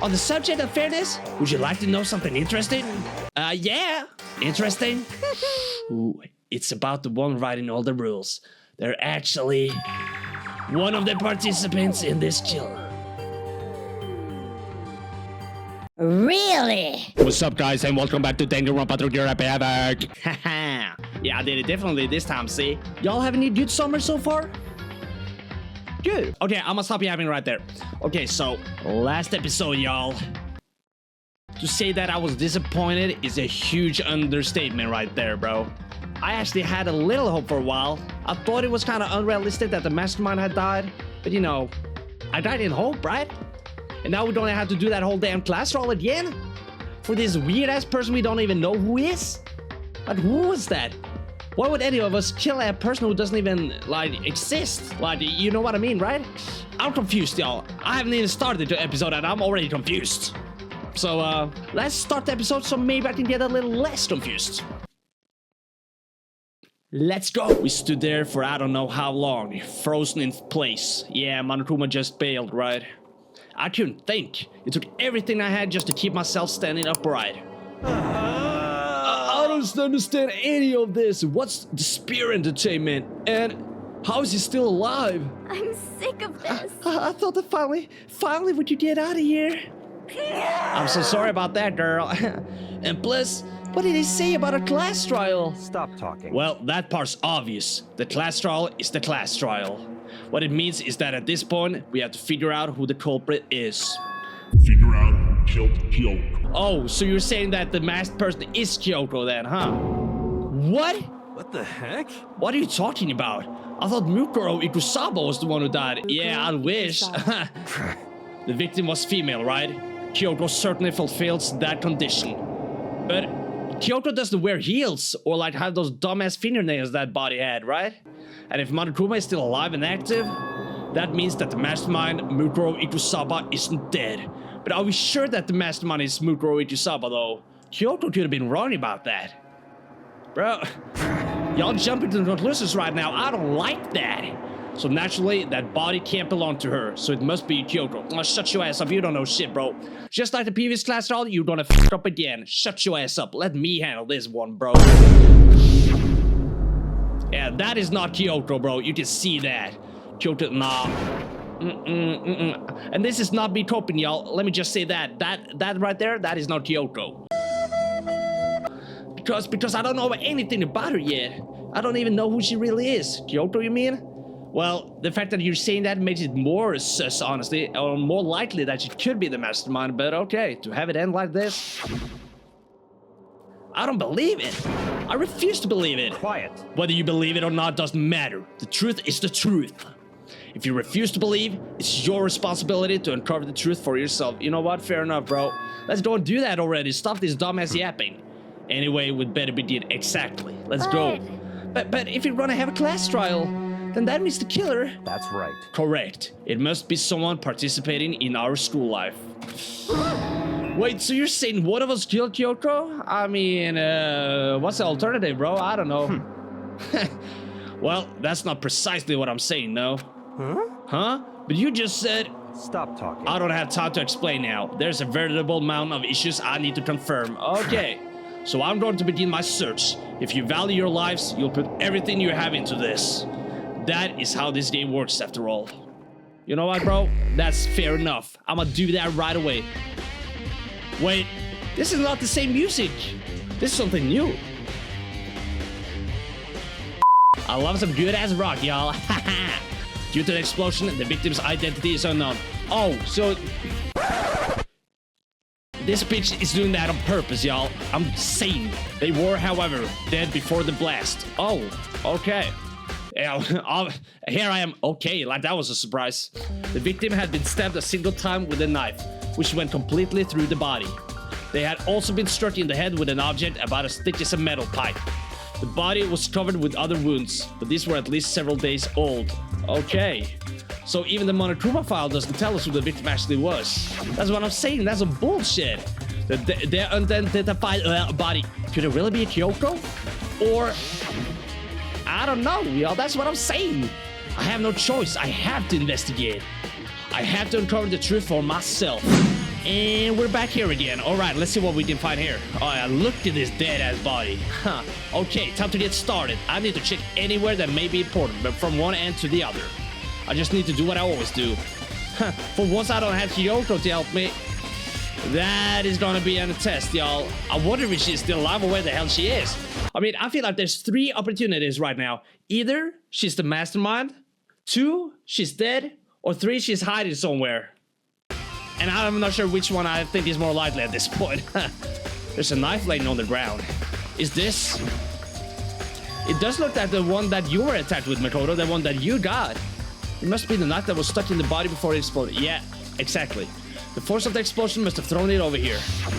On the subject of fairness, would you like to know something interesting? Yeah, interesting. Ooh, it's about the one writing all the rules. They're actually one of the participants in this kill. Really? What's up, guys, and welcome back to Danganronpa through your Havoc. Haha. Yeah, I did it definitely this time, see? Y'all have any good summer so far? Good. Okay, I'm gonna stop yapping right there. Okay, so last episode, y'all. To say that I was disappointed is a huge understatement right there, bro. I actually had a little hope for a while. I thought it was kind of unrealistic that the mastermind had died, but you know, I died in hope, right? And now we don't have to do that whole damn class roll again? For this weird-ass person we don't even know who is? Like, who was that? Why would any of us kill a person who doesn't even, like, exist? Like, you know what I mean, right? I'm confused, y'all. I haven't even started the episode and I'm already confused. So, let's start the episode so maybe I can get a little less confused. Let's go. We stood there for I don't know how long, frozen in place. Yeah, Monokuma just bailed, right? I couldn't think. It took everything I had just to keep myself standing upright. I don't understand any of this. What's the spear entertainment? And how is he still alive? I'm sick of this. I thought that finally would you get out of here? I'm so sorry about that, girl. And plus, what did he say about a class trial? Stop talking. Well, that part's obvious. The class trial is the class trial. What it means is that at this point, we have to figure out who the culprit is. Figure out who killed Kyoko. Oh, so you're saying that the masked person is Kyoko then, huh? What? What the heck? What are you talking about? I thought Mukuro Ikusaba was the one who died. Yeah, I wish. The victim was female, right? Kyoko certainly fulfills that condition. But Kyoko doesn't wear heels or like have those dumbass fingernails that body had, right? And if Monokuma is still alive and active, that means that the mastermind, Mukuro Ikusaba, isn't dead. But are we sure that the mastermind is Mukuro Ikusaba, though? Kyoko could have been wrong about that. Bro, y'all jumping to conclusions right now. I don't like that. So naturally, that body can't belong to her, so it must be Kyoko. Oh, shut your ass up, you don't know shit, bro. Just like the previous class trial, you're gonna f up again. Shut your ass up, let me handle this one, bro. Yeah, that is not Kyoko, bro. You can see that. Kyoko, nah. And this is not me coping, y'all. Let me just say that. That right there, that is not Kyoko. Because I don't know anything about her yet. I don't even know who she really is. Kyoko, you mean? Well, the fact that you're saying that makes it more sus, honestly, or more likely that she could be the mastermind, but okay, to have it end like this... I don't believe it. I refuse to believe it. Quiet. Whether you believe it or not doesn't matter. The truth is the truth. If you refuse to believe, it's your responsibility to uncover the truth for yourself. You know what? Fair enough, bro. Let's go and do that already. Stop this dumbass yapping. Anyway, we'd better begin. Exactly. Let's go. But if you're gonna have a class trial, then that means the killer. That's right. Correct. It must be someone participating in our school life. Wait, so you're saying one of us killed Kyoko? I mean, what's the alternative, bro? I don't know. Well, that's not precisely what I'm saying, no. Huh? But you just said... Stop talking. I don't have time to explain now. There's a veritable amount of issues I need to confirm. Okay, so I'm going to begin my search. If you value your lives, you'll put everything you have into this. That is how this game works, after all. You know what, bro? That's fair enough. I'm gonna do that right away. Wait, this is not the same music. This is something new. I love some good-ass rock, y'all. Due to the explosion, the victim's identity is unknown. Oh, so... This bitch is doing that on purpose, y'all. I'm saying. They were, however, dead before the blast. Oh, okay. Yeah, here I am. Okay, like that was a surprise. The victim had been stabbed a single time with a knife, which went completely through the body. They had also been struck in the head with an object about as thick as a metal pipe. The body was covered with other wounds, but these were at least several days old. Okay, so even the Monokuma file doesn't tell us who the victim actually was. That's what I'm saying, that's some bullshit. The unidentified body, could it really be a Kyoko? Or, I don't know, y'all, that's what I'm saying. I have no choice, I have to investigate. I have to uncover the truth for myself. And we're back here again. Alright, let's see what we can find here. Oh yeah, look at this dead-ass body. Huh. Okay, time to get started. I need to check anywhere that may be important, but from one end to the other. I just need to do what I always do. Huh. For once I don't have Kyoko to help me. That is gonna be a test, y'all. I wonder if she's still alive or where the hell she is. I mean, I feel like there's 3 opportunities right now. Either she's the mastermind, 2, she's dead, or 3, she's hiding somewhere. And I'm not sure which one I think is more likely at this point. There's a knife laying on the ground. Is this... It does look like the one that you were attacked with, Makoto, the one that you got. It must be the knife that was stuck in the body before it exploded. Yeah, exactly. The force of the explosion must have thrown it over here.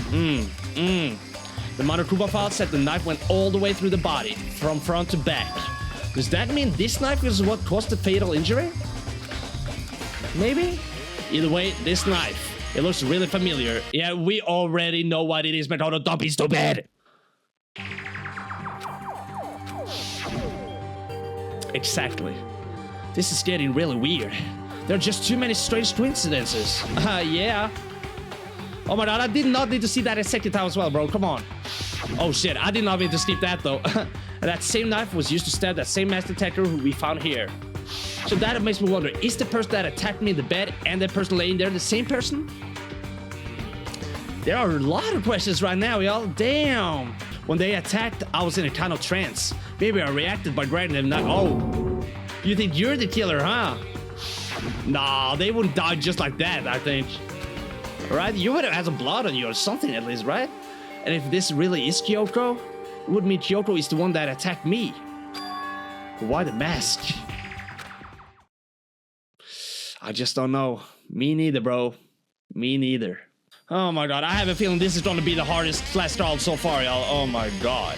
The Monokuma file said the knife went all the way through the body, from front to back. Does that mean this knife is what caused the fatal injury? Maybe? Either way, this knife, it looks really familiar. Yeah, we already know what it is, Makoto. Don't be stupid! Exactly. This is getting really weird. There are just too many strange coincidences. Yeah. Oh my god, I did not need to see that a second time as well, bro. Come on. Oh shit, I did not mean to skip that though. That same knife was used to stab that same master attacker who we found here. So that makes me wonder, is the person that attacked me in the bed and the person laying there the same person? There are a lot of questions right now, y'all. Damn. When they attacked, I was in a kind of trance. Maybe I reacted by grabbing them. Oh, you think you're the killer, huh? Nah, they wouldn't die just like that, I think. Right? You would have had some blood on you or something at least, right? And if this really is Kyoko, it would mean Kyoko is the one that attacked me. But why the mask? I just don't know. Me neither, bro. Me neither. Oh my god, I have a feeling this is gonna be the hardest class trial so far, y'all. Oh my god.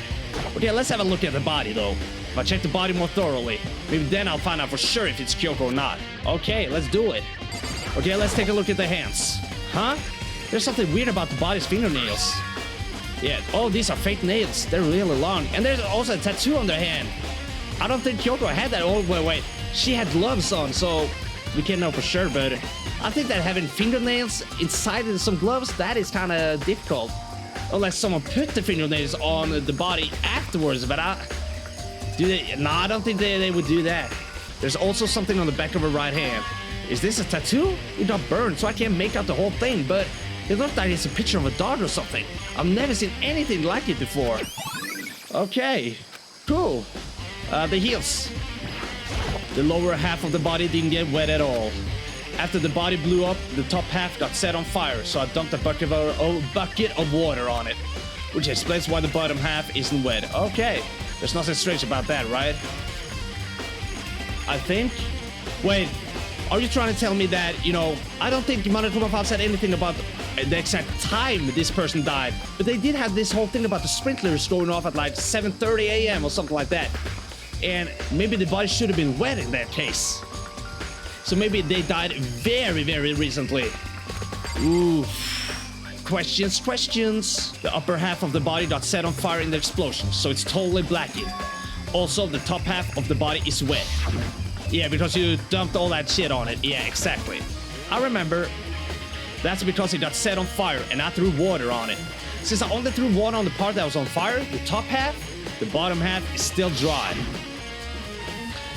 Okay, let's have a look at the body, though. If I check the body more thoroughly, maybe then I'll find out for sure if it's Kyoko or not. Okay, let's do it. Okay, let's take a look at the hands. Huh? There's something weird about the body's fingernails. Yeah, oh, these are fake nails. They're really long. And there's also a tattoo on their hand. I don't think Kyoko had that. Oh, wait. She had gloves on, so we can't know for sure, but I think that having fingernails inside of some gloves, that is kind of difficult. Unless someone put the fingernails on the body afterwards, but do they? No, I don't think they would do that. There's also something on the back of her right hand. Is this a tattoo? It got burned, so I can't make out the whole thing, but it looks like it's a picture of a dog or something. I've never seen anything like it before. Okay, cool. The heels. The lower half of the body didn't get wet at all. After the body blew up, the top half got set on fire, so I dumped a bucket of water on it, which explains why the bottom half isn't wet. Okay, there's nothing strange about that, right? I think. Wait, are you trying to tell me that, you know, I don't think Monokuma said anything about the exact time this person died, but they did have this whole thing about the sprinklers going off at like 7:30 a.m. or something like that. And maybe the body should have been wet in that case. So maybe they died very, very recently. Ooh. Questions. The upper half of the body got set on fire in the explosion, so it's totally blackened. Also, the top half of the body is wet. Yeah, because you dumped all that shit on it. Yeah, exactly. I remember. That's because it got set on fire and I threw water on it. Since I only threw water on the part that was on fire, the top half, the bottom half is still dry.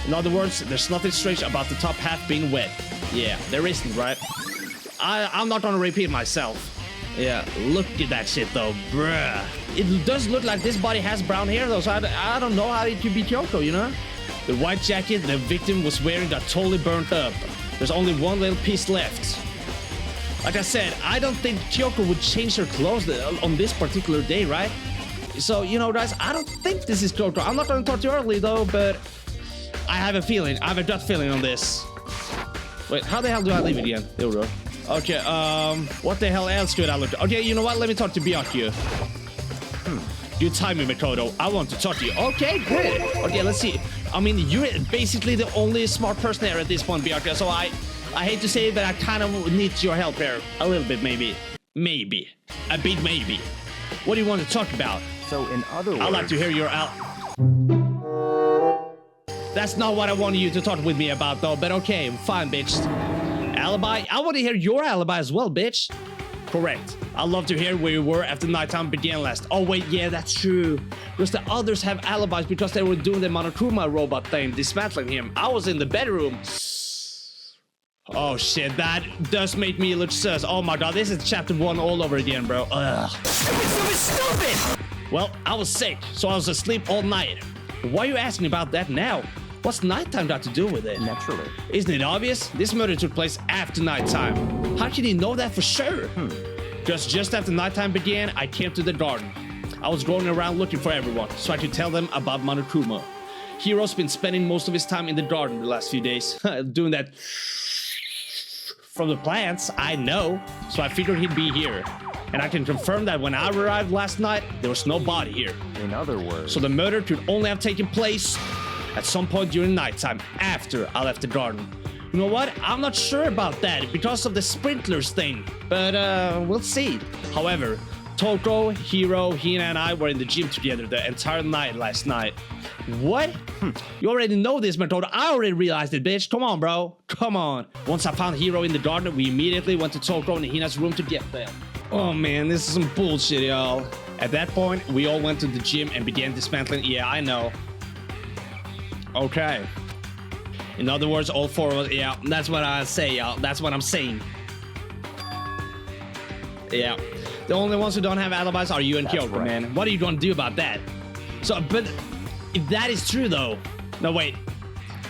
In other words, there's nothing strange about the top half being wet. Yeah, there isn't, right? I'm not gonna repeat myself. Yeah, look at that shit though, bruh. It does look like this body has brown hair though, so I don't know how it could be Kyoko, you know? The white jacket the victim was wearing got totally burnt up. There's only one little piece left. Like I said, I don't think Kyoko would change her clothes on this particular day, right? So, you know, guys, I don't think this is Kyoko. I'm not gonna talk too early though, but I have a feeling. I have a gut feeling on this. Wait, how the hell do I leave it again? There we go. Okay, what the hell else could I look at? Okay, you know what? Let me talk to Byakuya. Good timing, Makoto. I want to talk to you. Okay, good. Okay, let's see. I mean, you're basically the only smart person there at this point, Byakuya, so I hate to say that I kind of need your help here. A little bit, maybe. Maybe. A bit, maybe. What do you want to talk about? So, in other words... I'd like to hear your That's not what I wanted you to talk with me about, though, but okay, fine, bitch. Alibi? I want to hear your alibi as well, bitch. Correct. I'd love to hear where you were after nighttime began last. Oh wait, yeah, that's true. Because the others have alibis because they were doing the Monokuma robot thing, dismantling him. I was in the bedroom. Oh shit, that does make me look sus. Oh my god, this is chapter 1 all over again, bro. Ugh. Stupid! Well, I was sick, so I was asleep all night. Why are you asking about that now? What's nighttime got to do with it? Naturally. Isn't it obvious? This murder took place after nighttime. How can you know that for sure? Because just after nighttime began, I came to the garden. I was going around looking for everyone, so I could tell them about Monokuma. Hiro's been spending most of his time in the garden the last few days, doing that from the plants, I know, so I figured he'd be here. And I can confirm that when I arrived last night, there was no body here. In other words... So the murder could only have taken place at some point during nighttime, after I left the garden. You know what? I'm not sure about that because of the sprinklers thing, but we'll see. However, Toko, Hiro, Hina, and I were in the gym together the entire night last night. What? You already know this, Makoto. I already realized it, bitch. Come on, bro. Come on. Once I found Hiro in the garden, we immediately went to Toko and Hina's room to get them. Oh man, this is some bullshit, y'all. At that point, we all went to the gym and began dismantling. Yeah, I know. Okay. In other words, all 4 of us. Yeah, that's what I say, y'all. That's what I'm saying. Yeah. The only ones who don't have alibis are you and Kyoko, right, man. What are you gonna do about that? So, but if that is true, though. No, wait.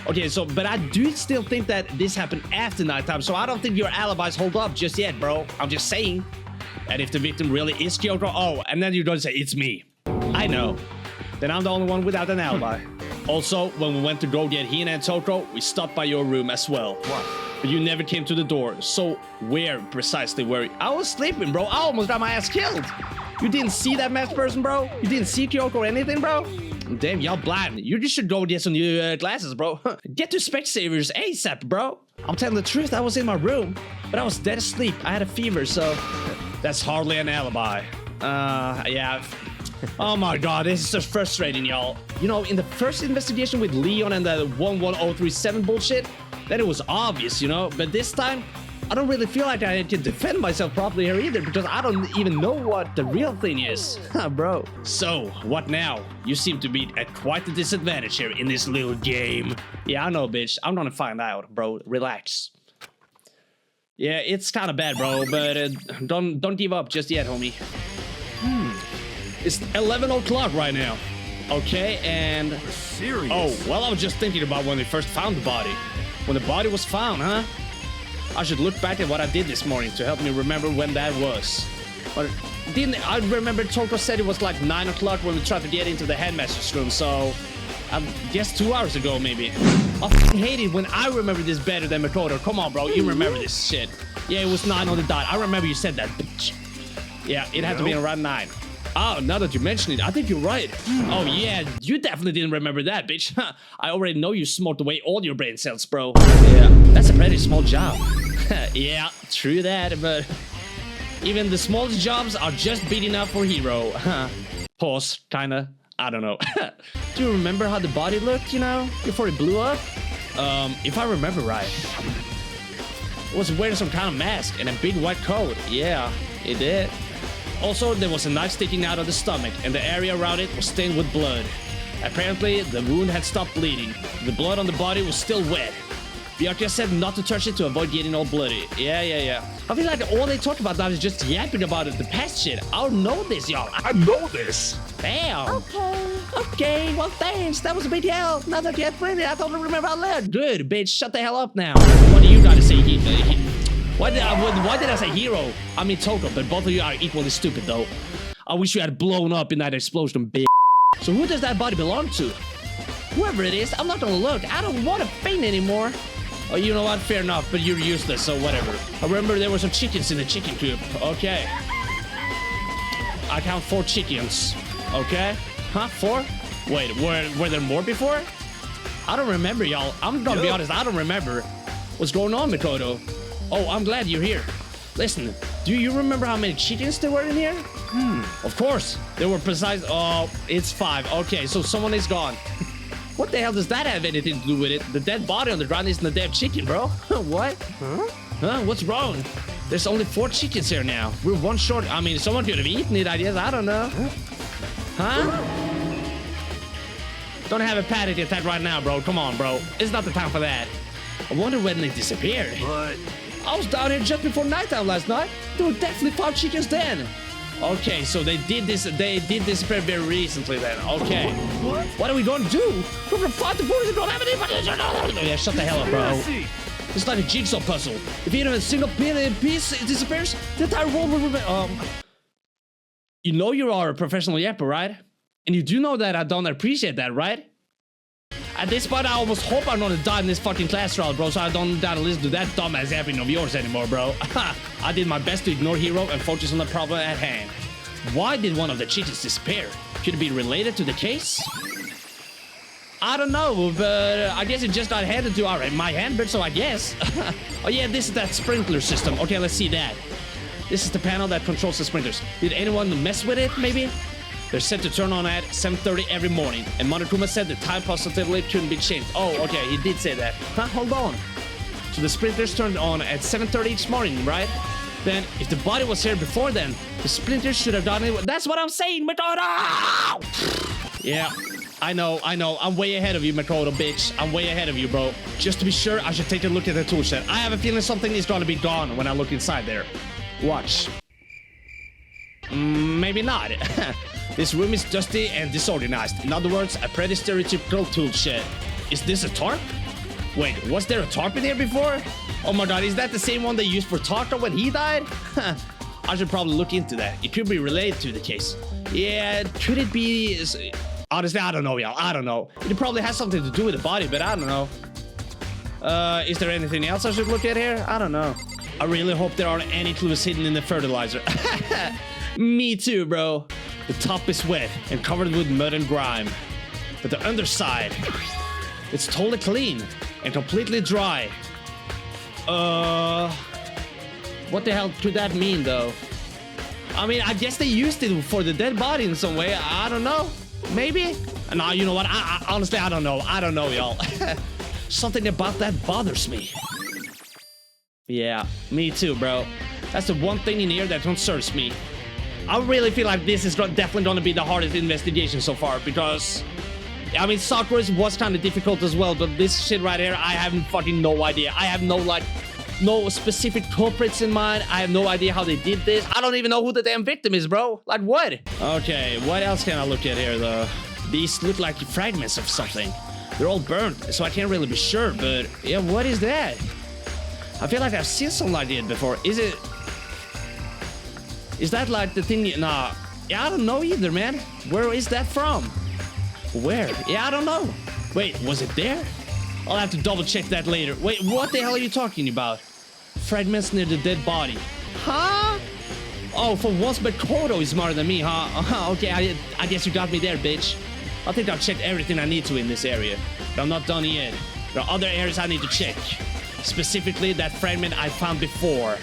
Okay, so, but I do still think that this happened after nighttime, so I don't think your alibis hold up just yet, bro. I'm just saying. And if the victim really is Kyoko, oh, and then you're gonna say, it's me. I know. Then I'm the only one without an alibi. Also, when we went to go get Hina and Toko, we stopped by your room as well. What? But you never came to the door, so where precisely were you? I was sleeping, bro. I almost got my ass killed. You didn't see that masked person, bro? You didn't see Kyoko or anything, bro? Damn, y'all blind. You just should go get some new glasses, bro. Get to Specsavers ASAP, bro. I'm telling the truth, I was in my room, but I was dead asleep. I had a fever, so that's hardly an alibi. Yeah. Oh my god, this is so frustrating, y'all. You know, in the first investigation with Leon and the 11037 bullshit, then it was obvious, you know, but this time, I don't really feel like I can defend myself properly here either because I don't even know what the real thing is. Bro. So, what now? You seem to be at quite a disadvantage here in this little game. Yeah, I know, bitch. I'm gonna find out, bro. Relax. Yeah, it's kind of bad, bro, but don't give up just yet, homie. It's 11 o'clock right now. Okay, and... Serious? Oh, well, I was just thinking about when we first found the body. When the body was found, huh? I should look back at what I did this morning to help me remember when that was. But didn't I remember Toko said it was like 9 o'clock when we tried to get into the headmaster's room, so... I guess 2 hours ago, maybe. I f***ing hate it when I remember this better than Makoto. Come on, bro, you remember this shit. Yeah, it was 9 on the dot. I remember you said that, bitch. Yeah, it had to be around 9. Oh, now that you mention it, I think you're right. Oh yeah, you definitely didn't remember that, bitch. I already know you smoked away all your brain cells, bro. Yeah, that's a pretty small job. Yeah, true that, but even the smallest jobs are just big enough for Hiro. Pause, kinda. I don't know. Do you remember how the body looked, you know, before it blew up? If I remember right, it was wearing some kind of mask and a big white coat. Yeah, it did. Also, there was a knife sticking out of the stomach, and the area around it was stained with blood. Apparently, the wound had stopped bleeding. The blood on the body was still wet. Byakuya said not to touch it to avoid getting all bloody. Yeah. I feel like all they talk about now is just yapping about it, the past shit. I don't know this, y'all. I know this. Damn. Okay, well, thanks. That was a big help. Now that you have plenty, I totally remember out loud. Good, bitch. Shut the hell up now. What do you got to say, why did I say Hiro? I mean Toko, but both of you are equally stupid, though. I wish you had blown up in that explosion, bitch. So who does that body belong to? Whoever it is, I'm not gonna look. I don't want to faint anymore. Oh, you know what? Fair enough, but you're useless, so whatever. I remember there were some chickens in the chicken coop. Okay. I count 4 chickens. Okay. Huh? 4? Wait, were there more before? I don't remember, y'all. I'm gonna be honest, I don't remember. What's going on, Makoto? Oh, I'm glad you're here. Listen, do you remember how many chickens there were in here? Of course. There were precise... Oh, it's 5. Okay, so someone is gone. What the hell does that have anything to do with it? The dead body on the ground isn't a dead chicken, bro. What? Huh? What's wrong? There's only 4 chickens here now. We're one short. I mean, someone could have eaten it, I guess. I don't know. Huh? Don't have a panic attack right now, bro. Come on, bro. It's not the time for that. I wonder when they disappeared. But I was down here just before nighttime last night. There were definitely 5 chickens then. Okay, so they did disappear very recently then. Okay. What are we gonna do? We're from 5 to 4 we don't have anybody. Yeah, shut the hell up, bro. It's like a jigsaw puzzle. If even a single piece disappears, the entire world will remain. You know you are a professional yapper, right? And you do know that I don't appreciate that, right? At this point, I almost hope I'm gonna die in this fucking class trial, bro, so I don't gotta listen to that dumbass yapping of yours anymore, bro. I did my best to ignore Hero and focus on the problem at hand. Why did one of the chickens disappear? Could it be related to the case? I don't know, but I guess it just got handed to my handbird, so I guess. Oh yeah, this is that sprinkler system. Okay, let's see that. This is the panel that controls the sprinklers. Did anyone mess with it, maybe? They're set to turn on at 7:30 every morning, and Monokuma said the time positively couldn't be changed. Oh, okay, he did say that. Huh, hold on. So the sprinklers turned on at 7:30 each morning, right? Then, if the body was here before then, the splinters should have done it. That's what I'm saying, Makoto! Yeah, I know. I'm way ahead of you, Makoto, bitch. I'm way ahead of you, bro. Just to be sure, I should take a look at the tool shed. I have a feeling something is gonna be gone when I look inside there. Watch. Maybe not. This room is dusty and disorganized. In other words, a pretty stereotypical tool shed. Is this a tarp? Wait, was there a tarp in here before? Oh my god, is that the same one they used for Taka when he died? I should probably look into that. It could be related to the case. Yeah, could it be... Honestly, I don't know, y'all. I don't know. It probably has something to do with the body, but I don't know. Is there anything else I should look at here? I don't know. I really hope there aren't any clues hidden in the fertilizer. Me too, bro. The top is wet and covered with mud and grime. But the underside, it's totally clean and completely dry. What the hell could that mean, though? I mean, I guess they used it for the dead body in some way. I don't know. Maybe? No, you know what? I honestly, I don't know. I don't know, y'all. Something about that bothers me. Yeah, me too, bro. That's the one thing in here that concerns me. I really feel like this is definitely going to be the hardest investigation so far because... I mean, Sakura's was kind of difficult as well, but this shit right here, I have fucking no idea. I have no specific culprits in mind. I have no idea how they did this. I don't even know who the damn victim is, bro. Like, what? Okay, what else can I look at here, though? These look like fragments of something. They're all burnt, so I can't really be sure, but... Yeah, what is that? I feel like I've seen something like it before. Is it... Is that like the thing... Nah. Yeah, I don't know either, man. Where is that from? Where? Yeah, I don't know. Wait, was it there? I'll have to double check that later. Wait, what the hell are you talking about? Fragments near the dead body. Huh? Oh, for once Makoto is smarter than me, huh? Okay, I guess you got me there, bitch. I think I've checked everything I need to in this area. But I'm not done yet. There are other areas I need to check. Specifically, that fragment I found before.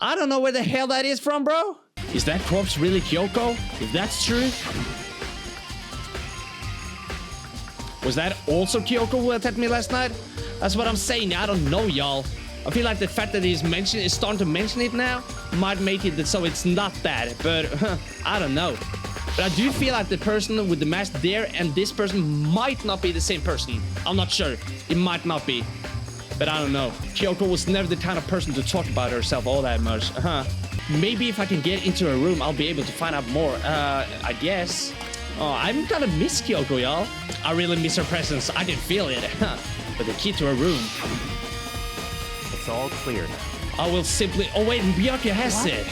I don't know where the hell that is from, bro. Is that corpse really Kyoko? If that's true... Was that also Kyoko who attacked me last night? That's what I'm saying. I don't know, y'all. I feel like the fact that he's starting to mention it now might make it so it's not that. But I don't know. But I do feel like the person with the mask there and this person might not be the same person. I'm not sure. It might not be. But I don't know. Kyoko was never the kind of person to talk about herself all that much. Maybe if I can get into her room, I'll be able to find out more. I guess. Oh, I'm gonna miss Kyoko, y'all. I really miss her presence. I can feel it. But the key to her room. It's all clear now. I will simply... Oh, wait, Byakuya has it.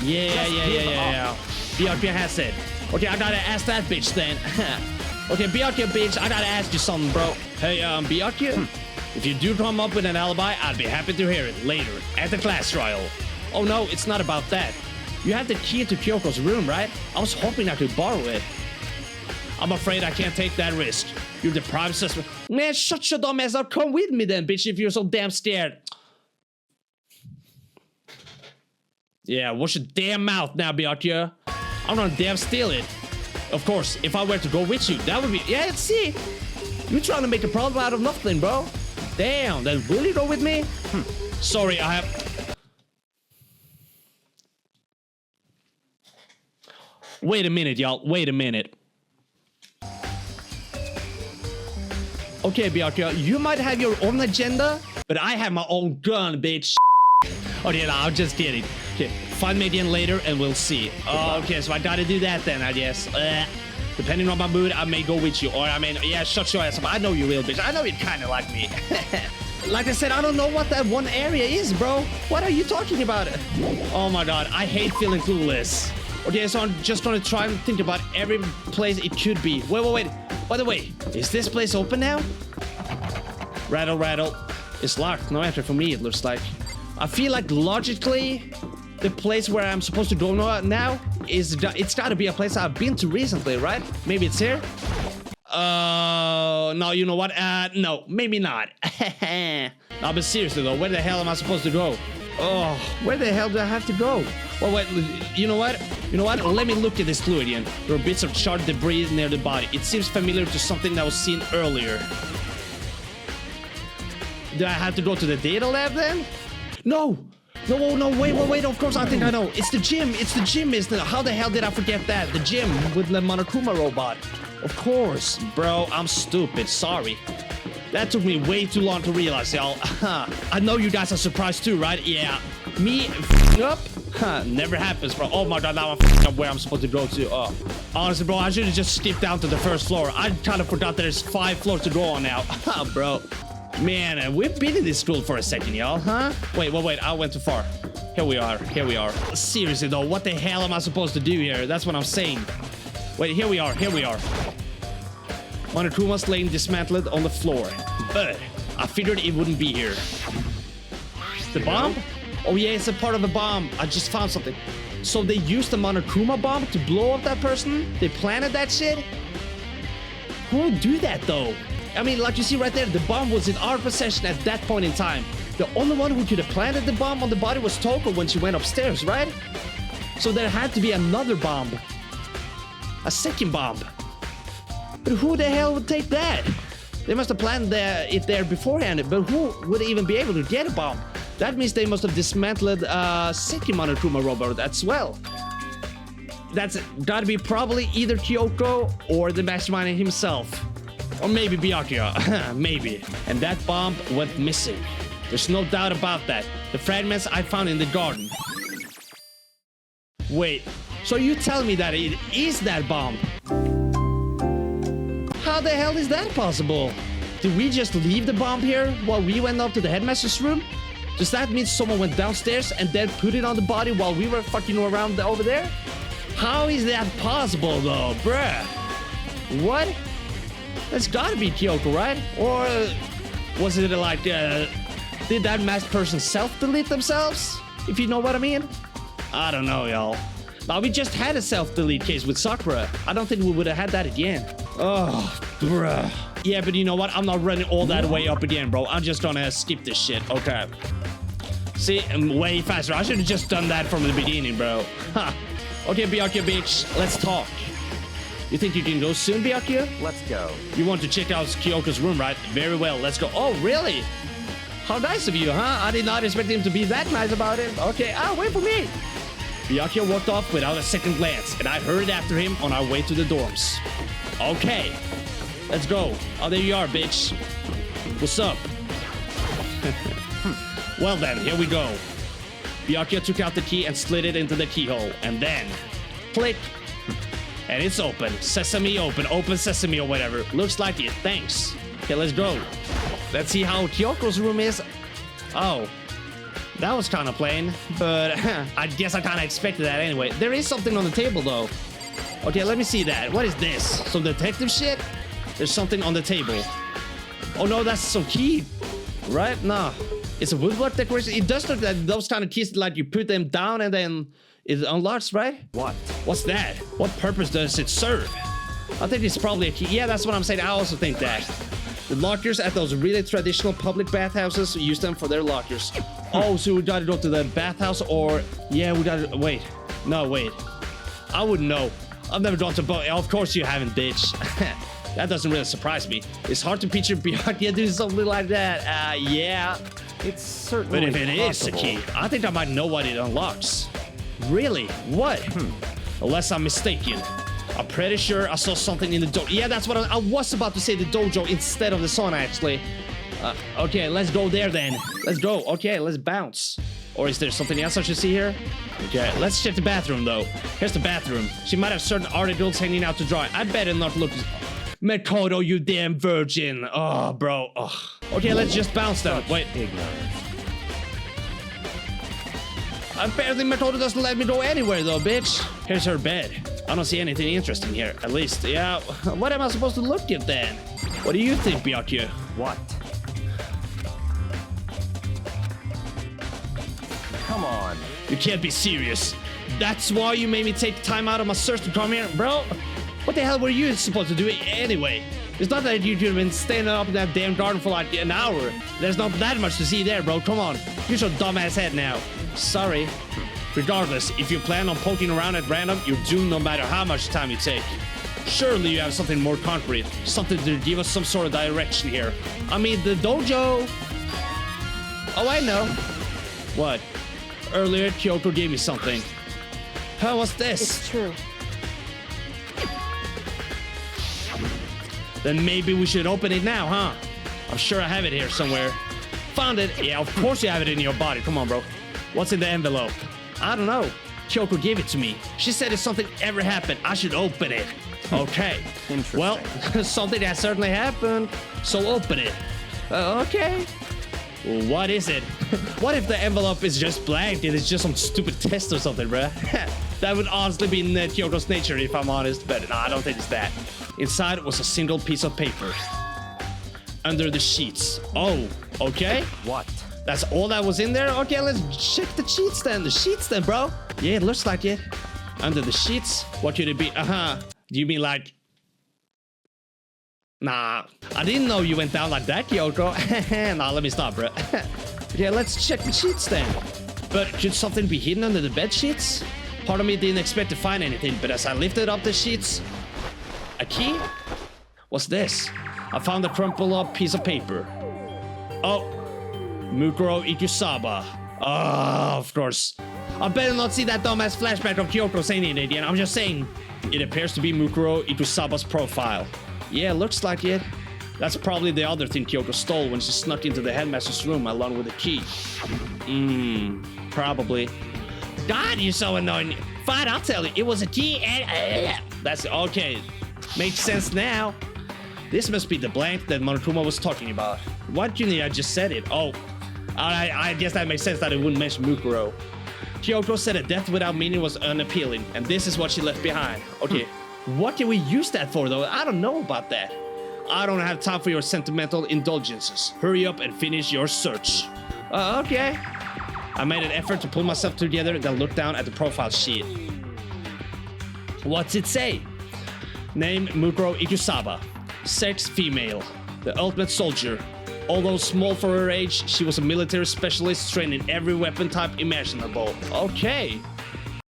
Yeah. Byakuya has it. Okay, I gotta ask that bitch then. Okay, Byakuya, bitch, I gotta ask you something, bro. Hey, Byakuya? If you do come up with an alibi, I'd be happy to hear it later, at the class trial. Oh, no, it's not about that. You have the key to Kyoko's room, right? I was hoping I could borrow it. I'm afraid I can't take that risk. You're the prime suspect. Man, shut your dumb ass up. Come with me then, bitch, if you're so damn scared. Yeah, wash your damn mouth now, Byakuya. I'm gonna damn steal it. Of course, if I were to go with you, that would be... Yeah, let's see. You're trying to make a problem out of nothing, bro. Damn, then will you go with me? Sorry, I have... Wait a minute, y'all. Wait a minute. Okay, Byakuya, you might have your own agenda, but I have my own gun, bitch. Okay, no, I'm just kidding. Okay, find me again later and we'll see. Okay, so I gotta do that then, I guess. Depending on my mood, I may go with you. Or, I mean, yeah, shut your ass up. I know you will, bitch. I know you kind of like me. Like I said, I don't know what that one area is, bro. What are you talking about? Oh my god, I hate feeling clueless. Okay, so I'm just gonna try and think about every place it could be. Wait. By the way, is this place open now? Rattle, rattle. It's locked. No entry for me, it looks like. I feel like logically, the place where I'm supposed to go now is... It's gotta be a place I've been to recently, right? Maybe it's here? No, you know what? No, maybe not. No, but seriously though, where the hell am I supposed to go? Oh, where the hell do I have to go? Well, wait, you know what? Let me look at this clue again. There are bits of charred debris near the body. It seems familiar to something that was seen earlier. Do I have to go to the data lab then? No, wait, of course I think I know. It's the gym, isn't it? How the hell did I forget that? The gym with the Monokuma robot. Of course, bro, I'm stupid, sorry. That took me way too long to realize, y'all. I know you guys are surprised too, right? Yeah. Me f***ing up? Never happens, bro. Oh my god, now I'm f***ing up where I'm supposed to go to. Honestly, bro, I should have just skipped down to the first floor. I kind of forgot there's 5 floors to go on now. Bro. Man, we've been in this school for a second, y'all, huh? Wait, I went too far. Here we are. Seriously, though, what the hell am I supposed to do here? That's what I'm saying. Wait, here we are. Monokuma's laying dismantled on the floor. But I figured it wouldn't be here. The bomb? Oh yeah, it's a part of a bomb. I just found something. So they used the Monokuma bomb to blow up that person? They planted that shit? Who would do that, though? I mean, like you see right there, the bomb was in our possession at that point in time. The only one who could have planted the bomb on the body was Toko when she went upstairs, right? So there had to be another bomb. A second bomb. But who the hell would take that? They must have planned it there beforehand, but who would even be able to get a bomb? That means they must have dismantled second Monokuma robot as well. That's gotta be probably either Kyoko or the mastermind himself. Or maybe Byakuya, maybe. And that bomb went missing. There's no doubt about that. The fragments I found in the garden. Wait, so you tell me that it is that bomb? How the hell is that possible? Did we just leave the bomb here while we went up to the headmaster's room? Does that mean someone went downstairs and then put it on the body while we were fucking around over there? How is that possible though, bruh? What? That's gotta be Kyoko, right? Or was it like, did that masked person self-delete themselves? If you know what I mean? I don't know, y'all. Now, we just had a self-delete case with Sakura. I don't think we would have had that again. Oh, bruh. Yeah, but you know what? I'm not running all that way up again, bro. I'm just gonna skip this shit. Okay. See, I'm way faster. I should have just done that from the beginning, bro. Huh. Okay, Byakuya, bitch. Let's talk. You think you can go soon, Byakuya? Let's go. You want to check out Kyoko's room, right? Very well, let's go. Oh, really? How nice of you, huh? I did not expect him to be that nice about it. Okay, wait for me. Byakuya walked off without a second glance, and I hurried after him on our way to the dorms. Okay, let's go. Oh, there you are, bitch. What's up? Well then, here we go. Byakuya took out the key and slid it into the keyhole, and then... click. And it's open. Sesame open. Open sesame or whatever. Looks like it. Thanks. Okay, let's go. Let's see how Kyoko's room is. Oh. That was kind of plain. But I guess I kind of expected that anyway. There is something on the table, though. Okay, let me see that. What is this? Some detective shit? There's something on the table. Oh, no, that's some key. Right? No. It's a woodblock decoration. It does look like those kind of keys, like you put them down and then... it unlocks, right? What? What's that? What purpose does it serve? I think it's probably a key. Yeah, that's what I'm saying. I also think that. The lockers at those really traditional public bathhouses use them for their lockers. Oh, so we gotta go to the bathhouse or... yeah, we gotta... wait. No, wait. I wouldn't know. I've never gone to both. Of course you haven't, bitch. That doesn't really surprise me. It's hard to picture Byakuya doing something like that. Yeah. It's certainly But if it is a possible. key, I think I might know what it unlocks. Really? What? Unless I'm mistaken. I'm pretty sure I saw something in the dojo. Yeah, that's what I was about to say, the dojo instead of the sauna, actually. Okay, let's go there then. Let's go. Okay, let's bounce. Or is there something else I should see here? Okay, let's check the bathroom, though. Here's the bathroom. She might have certain articles hanging out to dry. I better not look... Makoto, you damn virgin. Oh, bro. Oh. Okay, let's just bounce then. Wait. Ignorance. Apparently Makoto doesn't let me go anywhere though, bitch. Here's her bed. I don't see anything interesting here. At least, yeah. What am I supposed to look at then? What do you think, Byakuya? What? Come on. You can't be serious. That's why you made me take time out of my search to come here, bro? What the hell were you supposed to do anyway? It's not that you could have been standing up in that damn garden for like an hour. There's not that much to see there, bro. Come on. Use your dumbass head now. Sorry. Regardless, if you plan on poking around at random, you're doomed no matter how much time you take. Surely you have something more concrete. Something to give us some sort of direction here. I mean, the dojo... Oh, I know. What? Earlier, Kyoko gave me something. Huh, what's this? It's true. Then maybe we should open it now, huh? I'm sure I have it here somewhere. Found it. Yeah, of course you have it in your body. Come on, bro. What's in the envelope? I don't know. Kyoko gave it to me. She said if something ever happened, I should open it. Okay. Interesting. Well, something has certainly happened. So open it. Okay. What is it? What if the envelope is just blank and it's just some stupid test or something, bruh? That would honestly be in Kyoko's nature if I'm honest, but no, I don't think it's that. Inside was a single piece of paper. Under the sheets. Oh, okay. What? That's all that was in there? Okay, let's check the sheets then. The sheets then, bro. Yeah, it looks like it. Under the sheets? What could it be? Do you mean like... Nah, I didn't know you went down like that, Kyoko. Nah, let me stop, bro. Yeah, let's check the sheets then. But could something be hidden under the bed sheets? Part of me didn't expect to find anything, but as I lifted up the sheets... A key? What's this? I found a crumpled up piece of paper. Oh, Mukuro Ikusaba. Ah, of course. I better not see that dumbass flashback of Kyoko saying it again. I'm just saying. It appears to be Mukuro Ikusaba's profile. Yeah, looks like it. That's probably the other thing Kyoko stole when she snuck into the headmaster's room along with the key. Probably. God, you're so annoying. Fine, I'll tell you. It was a key and... That's okay. Makes sense now. This must be the blank that Monokuma was talking about. Why didn't I just said it? Oh, I guess that makes sense that it wouldn't mention Mukuro. Kyoko said a death without meaning was unappealing, and this is what she left behind. Okay, what can we use that for though? I don't know about that. I don't have time for your sentimental indulgences. Hurry up and finish your search. Okay. I made an effort to pull myself together, then looked down at the profile sheet. What's it say? Name Mukuro Ikusaba. Sex female. The ultimate soldier. Although small for her age, she was a military specialist trained in every weapon type imaginable. Okay.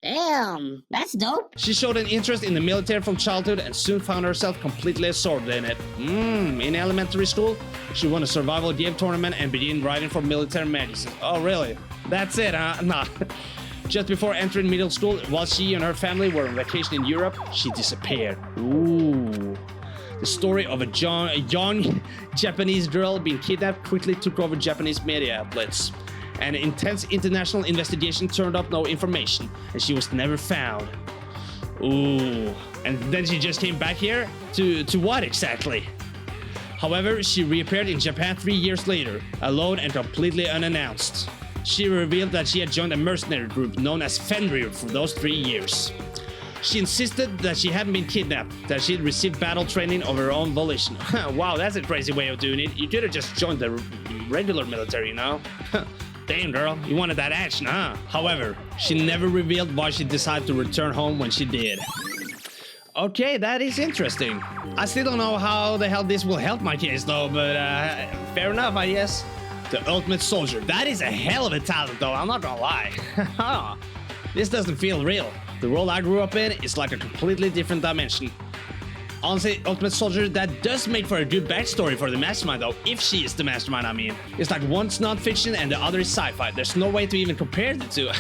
Damn, that's dope. She showed an interest in the military from childhood and soon found herself completely absorbed in it. In elementary school, she won a survival game tournament and began writing for military magazines. Oh, really? That's it, huh? Nah. Just before entering middle school, while she and her family were on vacation in Europe, she disappeared. Ooh. The story of a young Japanese girl being kidnapped quickly took over Japanese media outlets. An intense international investigation turned up no information, and she was never found. Ooh. And then she just came back here? To what exactly? However, she reappeared in Japan 3 years later, alone and completely unannounced. She revealed that she had joined a mercenary group known as Fenrir for those 3 years. She insisted that she hadn't been kidnapped, that she had received battle training of her own volition. Wow, that's a crazy way of doing it. You could have just joined the regular military, you know? Damn, girl, you wanted that action, huh? However, she never revealed why she decided to return home when she did. Okay, that is interesting. I still don't know how the hell this will help my case, though, but fair enough, I guess. The ultimate soldier. That is a hell of a talent, though, I'm not gonna lie. This doesn't feel real. The world I grew up in is like a completely different dimension. Honestly, Ultimate Soldier, that does make for a good backstory for the mastermind, though. If she is the mastermind, I mean. It's like one's non-fiction and the other is sci-fi. There's no way to even compare the two.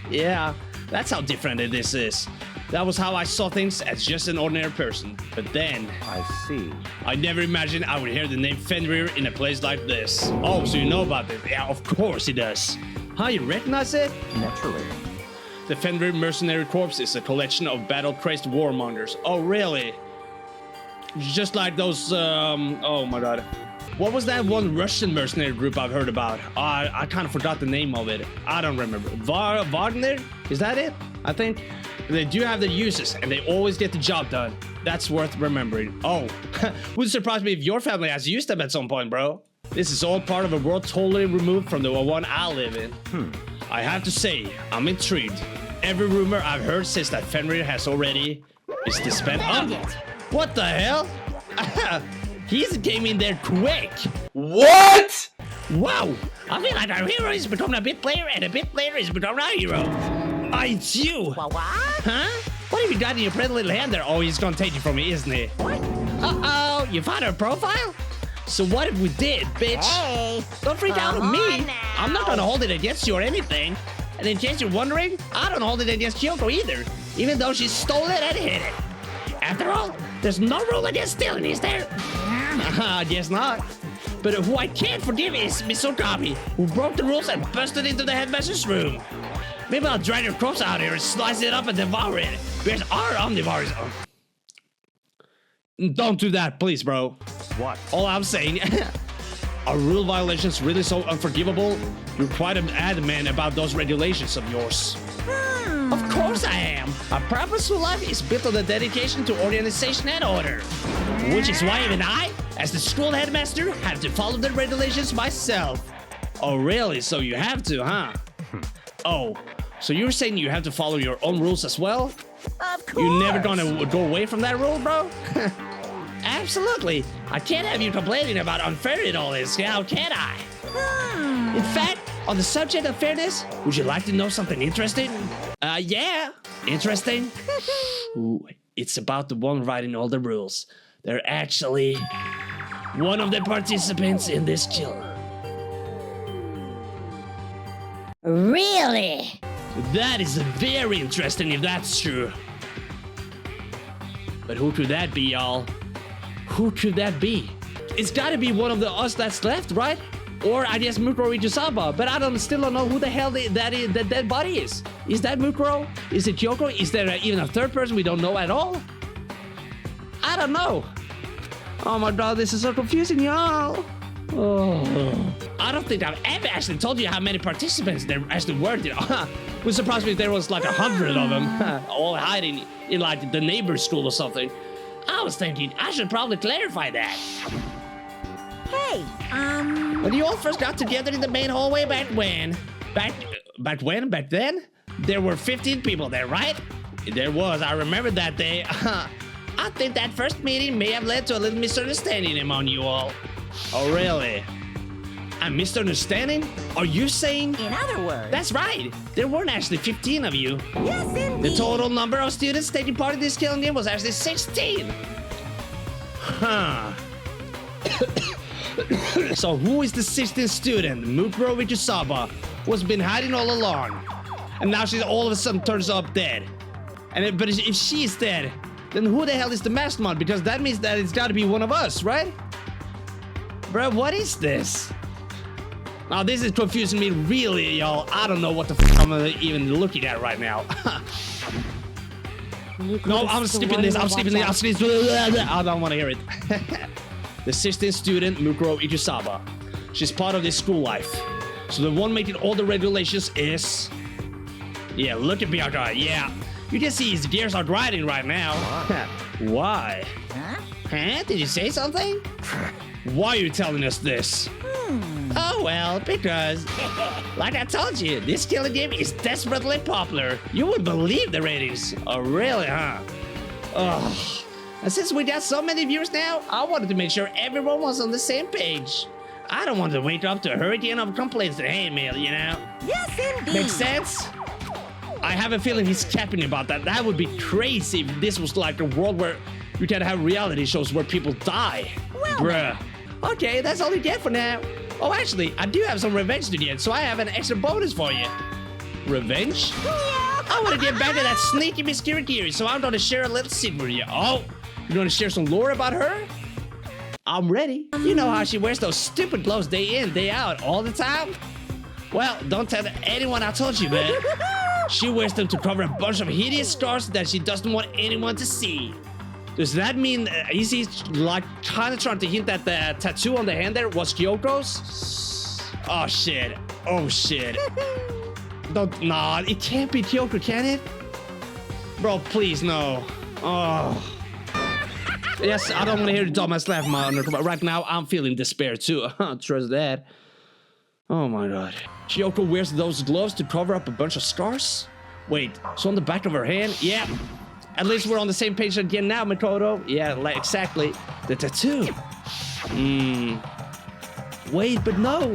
Yeah, that's how different this is. That was how I saw things as just an ordinary person. But then... I see. I never imagined I would hear the name Fenrir in a place like this. Oh, so you know about this? Yeah, of course he does. Huh, you recognize it? Naturally. The Fenrir Mercenary Corps is a collection of battle-crazed warmongers. Oh, really? Just like those, oh my god. What was that one Russian mercenary group I've heard about? I kind of forgot the name of it. I don't remember. Wagner? Is that it? I think. They do have their uses, and they always get the job done. That's worth remembering. Oh, wouldn't surprise me if your family has used them at some point, bro. This is all part of a world totally removed from the one I live in. I have to say, I'm intrigued. Every rumor I've heard says that Fenrir has already is disbanded. Oh, what the hell? He came in there quick. What? Wow, I feel like our hero is becoming a bit player, and a bit player is becoming our hero. It's you. What? Huh? What have you got in your pretty little hand there? Oh, he's gonna take it from me, isn't he? What? Uh-oh, you found her profile? So what if we did, bitch? Hey. Don't freak out on me. on now. I'm not gonna hold it against you or anything. And in case you're wondering, I don't hold it against Kyoko either, even though she stole it and hid it. After all, there's no rule against stealing, is there? I guess not. But who I can't forgive is Miss Okabe, who broke the rules and busted into the headmaster's room. Maybe I'll drag your corpse out here and slice it up and devour it. Because our omnivores... Don't do that, please, bro. What? All I'm saying... Are rule violations really so unforgivable? You're quite an adamant about those regulations of yours. Of course I am. A purposeful life is built on the dedication to organization and order. Which is why even I, as the school headmaster, have to follow the regulations myself. Oh really? So you have to, huh? Oh, so you're saying you have to follow your own rules as well? Of course. You're never gonna go away from that rule, bro? Absolutely. I can't have you complaining about unfairness in all this, how can I? In fact, on the subject of fairness, would you like to know something interesting? Yeah. Interesting? Ooh, it's about the one writing all the rules. They're actually one of the participants in this kill. Really? That is very interesting if that's true. But who could that be, y'all? Who could that be? It's gotta be one of the us that's left, right? Or I guess Mukuro Ichusaba, but I still don't know who the hell that dead body is. Is that Mukuro? Is it Kyoko? Is there even a third person we don't know at all? I don't know. Oh my god, this is so confusing, y'all. Oh. I don't think I've ever actually told you how many participants there actually were. Would surprise me if there was like 100 of them, all hiding in like the neighbor's school or something. I was thinking I should probably clarify that. Hey, When you all first got together in the main hallway back when? Back when? Back then? There were 15 people there, right? There was. I remember that day. I think that first meeting may have led to a little misunderstanding among you all. Oh, really? A misunderstanding? Are you saying? in other words. That's right. There weren't actually 15 of you. Yes, indeed. The total number of students taking part in this killing game was actually 16. Huh. So who is the 16th student? Mukuro Ichusaba, who's been hiding all along. And now she's all of a sudden turns up dead. But if she's dead, then who the hell is the mastermind? Because that means that it's gotta be one of us, right? Bro, what is this? Now this is confusing me really, y'all. I don't know what the f I'm even looking at right now. No, I'm skipping this. I'm skipping this. I don't want to hear it. The 16th student, Mukuro Ichusaba. She's part of this school life. So the one making all the regulations is... Yeah, look at Bianca. Yeah. You can see his gears are grinding right now. Why? Huh? Huh? Did you say something? Why are you telling us this? Oh well, because, like I told you, this killing game is desperately popular. You would believe the ratings. Oh really, huh? Ugh. And since we got so many viewers now, I wanted to make sure everyone was on the same page. I don't want to wake up to a hurricane of complaints and hate mail, you know? Yes, indeed. Makes sense? I have a feeling he's capping about that. That would be crazy if this was like a world where You can have reality shows where people die. Well, Bruh. Okay, that's all you get for now. Oh, actually, I do have some revenge to get, so I have an extra bonus for you. Revenge? I want to get back to that sneaky Miss Kirikiri, so I'm gonna share a little secret with you. Oh, you want to share some lore about her? I'm ready. You know how she wears those stupid gloves day in, day out, all the time? Well, don't tell anyone I told you, man. She wears them to cover a bunch of hideous scars that she doesn't want anyone to see. Does that mean is he like kind of trying to hint that the tattoo on the hand there was Kyoko's? Oh shit! Oh shit! Don't, nah, it can't be Kyoko, can it? Bro, please no. Oh. Yes, I don't want to hear the dumbass laugh, man. But right now, I'm feeling despair too. Trust that. Oh my god. Kyoko wears those gloves to cover up a bunch of scars? Wait, so on the back of her hand? Yeah. At least we're on the same page again now, Makoto. Yeah, like exactly. The tattoo. Wait, but no.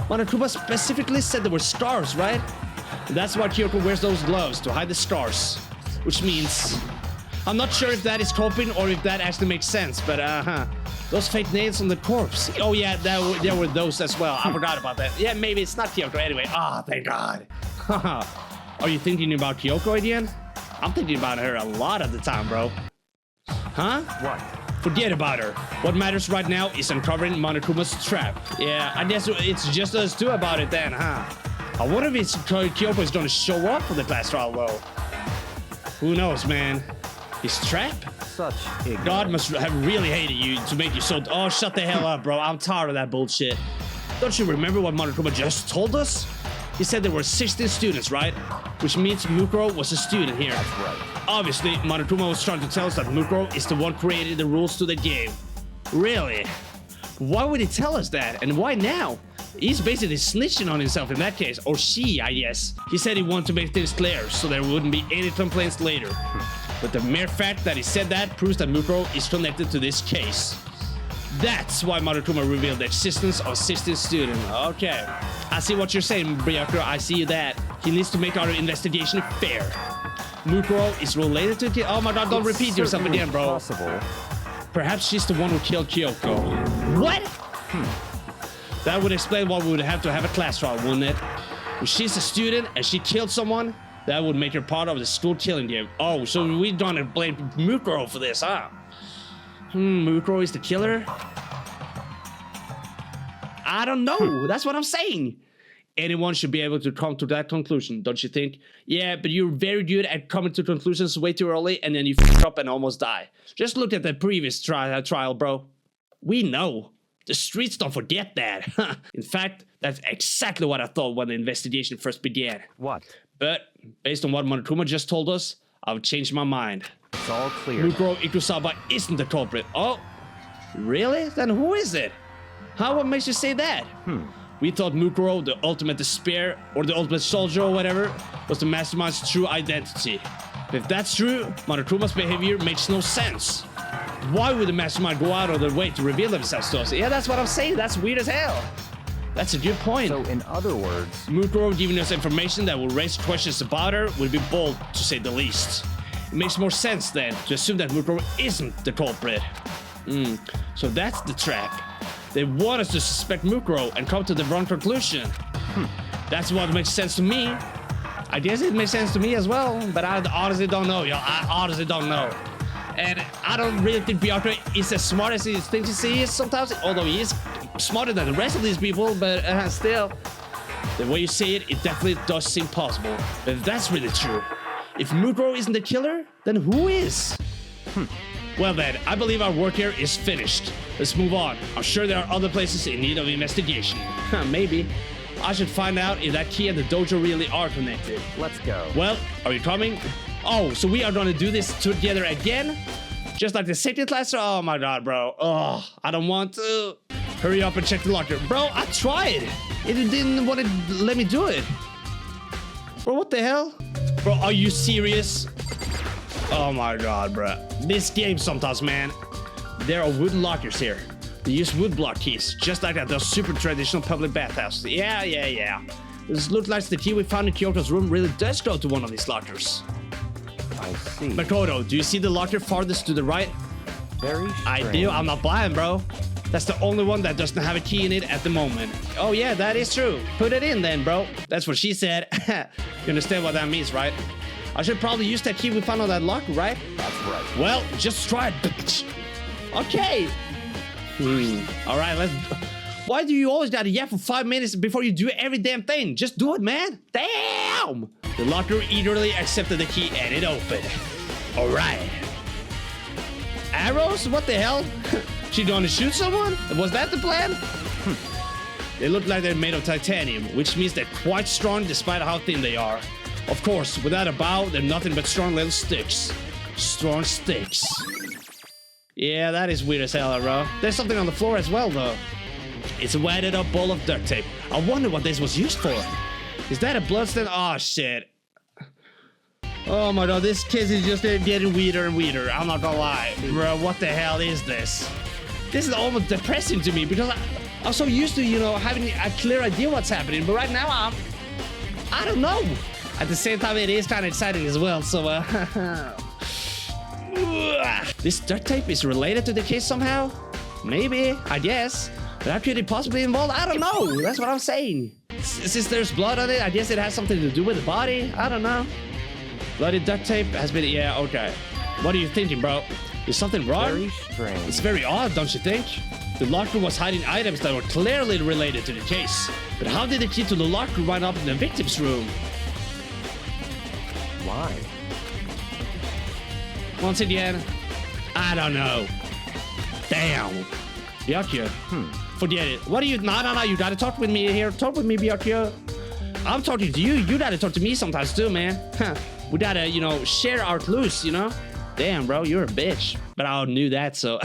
Monokuma specifically said there were scars, right? And that's why Kyoko wears those gloves, to hide the scars. Which means... I'm not sure if that is coping or if that actually makes sense, but those fake nails on the corpse. Oh yeah, there were those as well. I forgot about that. Yeah, maybe it's not Kyoko anyway. Ah, thank God. Are you thinking about Kyoko again? I'm thinking about her a lot of the time, bro. Huh? What? Forget about her. What matters right now is uncovering Monokuma's trap. Yeah, I guess it's just us two about it then, huh? I wonder if Kyoko is gonna show up for the class trial, though. Who knows, man? His trap? Such ignorance. God must have really hated you to make you so... Oh, shut the hell up, bro. I'm tired of that bullshit. Don't you remember what Monokuma just told us? He said there were 16 students, right? Which means Mukuro was a student here. That's right. Obviously, Monokuma was trying to tell us that Mukuro is the one creating the rules to the game. Really? Why would he tell us that? And why now? He's basically snitching on himself in that case. Or she, I guess. He said he wanted to make things clear so there wouldn't be any complaints later. But the mere fact that he said that proves that Mukuro is connected to this case. That's why Monokuma revealed the existence of 16 students. Okay. I see what you're saying, Byakuya. I see that. He needs to make our investigation fair. Mukuro is related to... Oh my god, don't repeat yourself again, bro. Possible. Perhaps she's the one who killed Kyoko. What? That would explain why we would have to have a class trial, wouldn't it? If she's a student and she killed someone, that would make her part of the school killing game. Oh, so we don't blame Mukuro for this, huh? Mukuro is the killer? I don't know. That's what I'm saying. Anyone should be able to come to that conclusion, don't you think? Yeah, but you're very good at coming to conclusions way too early and then you f up and almost die. Just look at the previous trial, bro. We know. The streets don't forget that. In fact, that's exactly what I thought when the investigation first began. What? But based on what Monokuma just told us, I've changed my mind. It's all clear. Mukuro Ikusaba isn't the culprit. Oh, really? Then who is it? How? What makes you say that? We thought Mukuro, the ultimate despair, or the ultimate soldier or whatever, was the mastermind's true identity. If that's true, Monokuma's behavior makes no sense. Why would the mastermind go out of their way to reveal themselves to us? Yeah, that's what I'm saying. That's weird as hell. That's a good point. So, in other words... Mukuro giving us information that will raise questions about her would be bold, to say the least. It makes more sense, then, to assume that Mukuro isn't the culprit. So that's the trap. They want us to suspect Mukuro and come to the wrong conclusion. That's what makes sense to me. I guess it makes sense to me as well, but I honestly don't know, yo. I honestly don't know. And I don't really think Byakuya is as smart as he thinks he is sometimes, although he is smarter than the rest of these people, but still, the way you say it, it definitely does seem possible. But if that's really true, if Mukuro isn't the killer, then who is? Well then, I believe our work here is finished. Let's move on. I'm sure there are other places in need of investigation. Maybe. I should find out if that key and the dojo really are connected. Let's go. Well, are you coming? Oh, so we are gonna do this together again? Just like the second class? Oh my god, bro. Oh, I don't want to. Hurry up and check the locker. Bro, I tried. It didn't want to let me do it. Bro, what the hell? Bro, are you serious? Oh my god, bro. This game sometimes, man. There are wooden lockers here. They use wood block keys, just like at those super traditional public bathhouses. Yeah. This looks like the key we found in Kyoto's room really does go to one of these lockers. I see. Makoto, do you see the locker farthest to the right? Very I strange. do. I'm not blind, bro. That's the only one that doesn't have a key in it at the moment. Oh yeah, that is true. Put it in then, bro. That's what she said. You understand what that means, right? I should probably use that key we found on that locker, right? That's right. Well, just try it, bitch. Okay. All right, let's... Why do you always gotta yap for 5 minutes before you do every damn thing? Just do it, man. Damn! The locker eagerly accepted the key and it opened. All right. Arrows? What the hell? She gonna shoot someone? Was that the plan? They look like they're made of titanium, which means they're quite strong despite how thin they are. Of course, without a bow, they're nothing but strong little sticks. Strong sticks. Yeah, that is weird as hell, bro. There's something on the floor as well, though. It's a wadded up ball of duct tape. I wonder what this was used for. Is that a bloodstain? Oh, shit. Oh my god, this case is just getting weirder and weirder. I'm not gonna lie. Bro, what the hell is this? This is almost depressing to me because I'm so used to, you know, having a clear idea what's happening. But right now, I don't know. At the same time, it is kind of exciting as well, so, This duct tape is related to the case somehow? Maybe, I guess. But how could it possibly involve? I don't know. That's what I'm saying. Since there's blood on it, I guess it has something to do with the body. I don't know. Bloody duct tape has been... Yeah, okay. What are you thinking, bro? Is something wrong? Very strange. It's very odd, don't you think? The locker was hiding items that were clearly related to the case. But how did the key to the locker wind up in the victim's room? Why? Once again, I don't know. Damn. Byakuya. Forget it. What are you... No, you gotta talk with me here. Talk with me, Byakuya. I'm talking to you. You gotta talk to me sometimes too, man. We gotta, you know, share our clues, you know? Damn, bro, you're a bitch. But I knew that, so...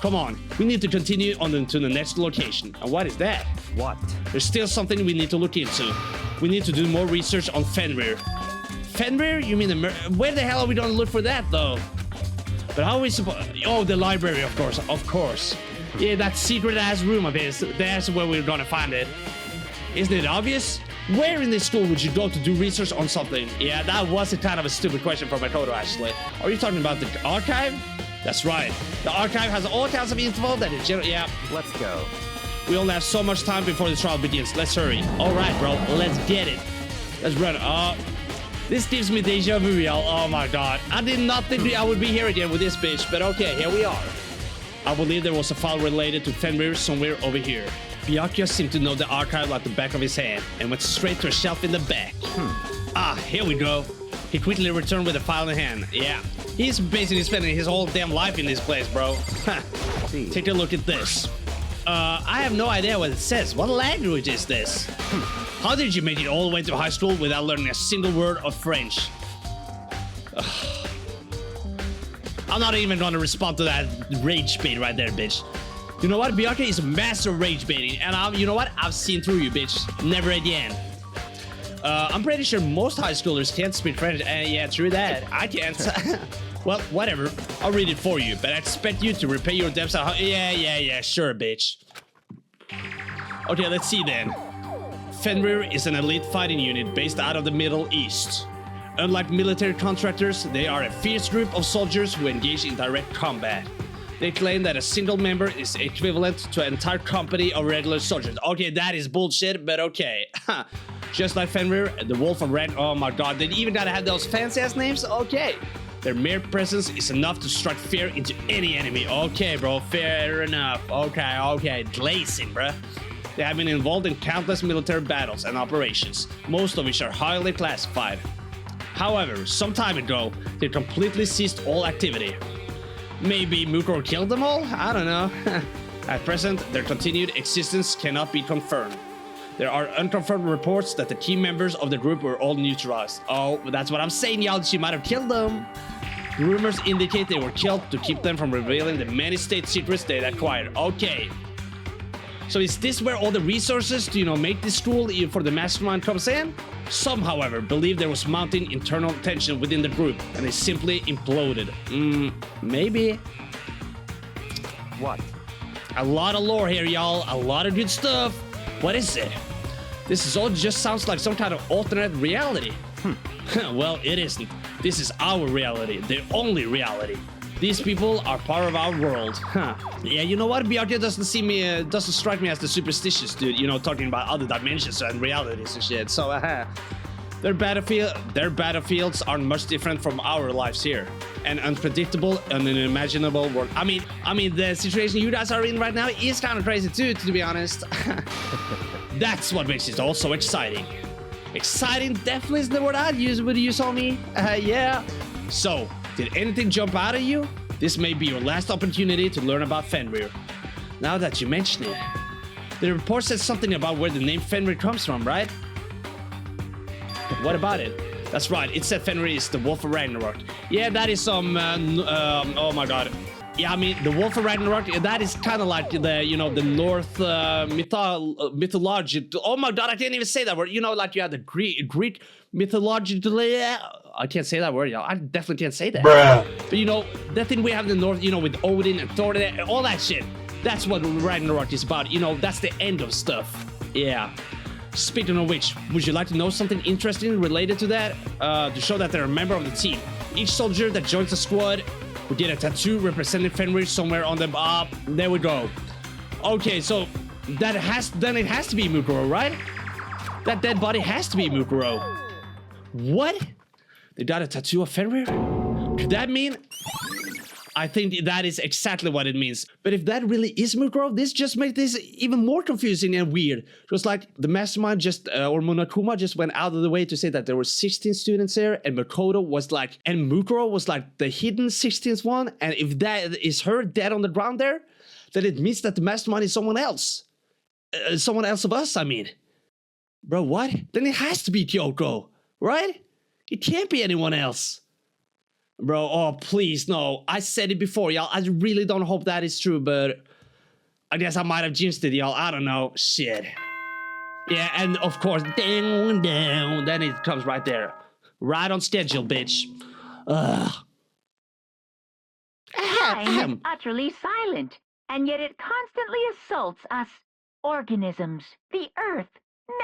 Come on. We need to continue on to the next location. And what is that? What? There's still something we need to look into. We need to do more research on Fenrir. Fenrir? You mean the... Where the hell are we gonna look for that, though? But how are we supposed... Oh, the library, of course. Of course. Yeah, that secret-ass room of his. That's where we're gonna find it. Isn't it obvious? Where in this school would you go to do research on something? Yeah, that was a kind of a stupid question from Makoto, actually. Are you talking about the archive? That's right. The archive has all kinds of info that is yeah. Let's go. We only have so much time before the trial begins. Let's hurry. All right, bro. Let's get it. Let's run. This gives me deja vu, y'all. Oh my god. I did not think I would be here again with this bitch, but okay, here we are. I believe there was a file related to Fenrir somewhere over here. Byakuya seemed to know the archive like the back of his hand and went straight to a shelf in the back. Here we go. He quickly returned with a file in hand. Yeah, he's basically spending his whole damn life in this place, bro. Take a look at this. I have no idea what it says. What language is this? How did you make it all the way to high school without learning a single word of French? I'm not even gonna respond to that rage bait right there, bitch. You know what? Byakuya is a master of rage baiting, and you know what? I've seen through you, bitch. Never again. I'm pretty sure most high schoolers can't speak French, and yeah, true that. I can't. Well, whatever. I'll read it for you, but I expect you to repay your debts. Yeah, sure, bitch. Okay, let's see then. Fenrir is an elite fighting unit based out of the Middle East. Unlike military contractors, they are a fierce group of soldiers who engage in direct combat. They claim that a single member is equivalent to an entire company of regular soldiers. Okay, that is bullshit, but okay. Just like Fenrir, the Wolf of Red. Oh my god, they even gotta have those fancy-ass names? Okay. Their mere presence is enough to strike fear into any enemy. Okay, bro, fair enough. Okay. Glazing, bro. They have been involved in countless military battles and operations, most of which are highly classified. However, some time ago, they completely ceased all activity. Maybe Mukuro killed them all? I don't know. At present, their continued existence cannot be confirmed. There are unconfirmed reports that the key members of the group were all neutralized. Oh, that's what I'm saying, y'all. She might have killed them. Rumors indicate they were killed to keep them from revealing the many state secrets they had acquired. Okay. So is this where all the resources to, make this school for the mastermind comes in? Some, however, believe there was mounting internal tension within the group, and they simply imploded. Maybe. What? A lot of lore here, y'all. A lot of good stuff. What is it? This is all just sounds like some kind of alternate reality. Well, it isn't. This is our reality, the only reality. These people are part of our world. Huh. Yeah, you know what? Bjarke doesn't strike me as the superstitious dude, you know, talking about other dimensions and realities and shit. So, their battlefields aren't much different from our lives here. An unpredictable and unimaginable world. I mean, the situation you guys are in right now is kind of crazy too, to be honest. That's what makes it all so exciting. Exciting definitely is the word I'd use with you saw me. Yeah. So, did anything jump out at you? This may be your last opportunity to learn about Fenrir. Now that you mention it, the report said something about where the name Fenrir comes from, right? What about it? That's right, it said Fenrir is the Wolf of Ragnarok. Yeah, that is some, oh my god. Yeah, I mean, the Wolf of Ragnarok, that is kind of like the, you know, the North mythology. Oh my god, I can't even say that word. You know, like you have the Greek mythology. I can't say that word, y'all. I definitely can't say that. Bruh. But you know, the thing we have in the North, you know, with Odin and Thor, all that shit. That's what Ragnarok is about. You know, that's the end of stuff. Yeah. Speaking of which, would you like to know something interesting related to that? To show that they're a member of the team. Each soldier that joins the squad will get a tattoo representing Fenrir somewhere on them. There we go. Okay, so then it has to be Mukuro, right? That dead body has to be Mukuro. What? They got a tattoo of Fenrir? Could that mean? I think that is exactly what it means. But if that really is Mukuro, this just makes this even more confusing and weird. It was like the mastermind or Monokuma just went out of the way to say that there were 16 students there, and Mukuro was like, and Mukuro was like the hidden 16th one. And if that is her dead on the ground there, then it means that the mastermind is someone else. Someone else of us, I mean. Bro, what? Then it has to be Kyoko, right? It can't be anyone else. Bro, oh, please, no. I said it before, y'all. I really don't hope that is true, but I guess I might have jinxed it, y'all. I don't know. Shit. Yeah, and of course, down, then it comes right there. Right on schedule, bitch. Ugh. Time is utterly silent, and yet it constantly assaults us, organisms, the earth,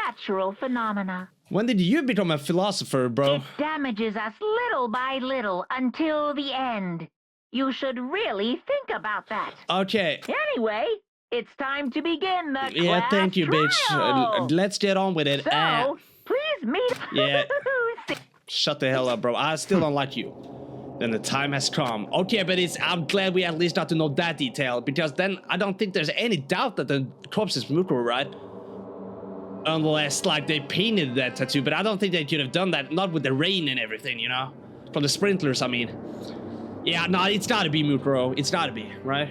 natural phenomena. When did you become a philosopher, bro? It damages us little by little until the end. You should really think about that. Okay. Anyway, it's time to begin the Yeah, class thank you, bitch. trial. Let's get on with it. So, please meet... Yeah. Shut the hell up, bro. I still don't like you. Then the time has come. Okay, but I'm glad we at least got to know that detail, because then I don't think there's any doubt that the corpse is Mukuro, right? Unless, like, they painted that tattoo, but I don't think they could have done that, not with the rain and everything, you know? From the sprinklers, I mean. Yeah, no, it's gotta be Mukuro. It's gotta be, right?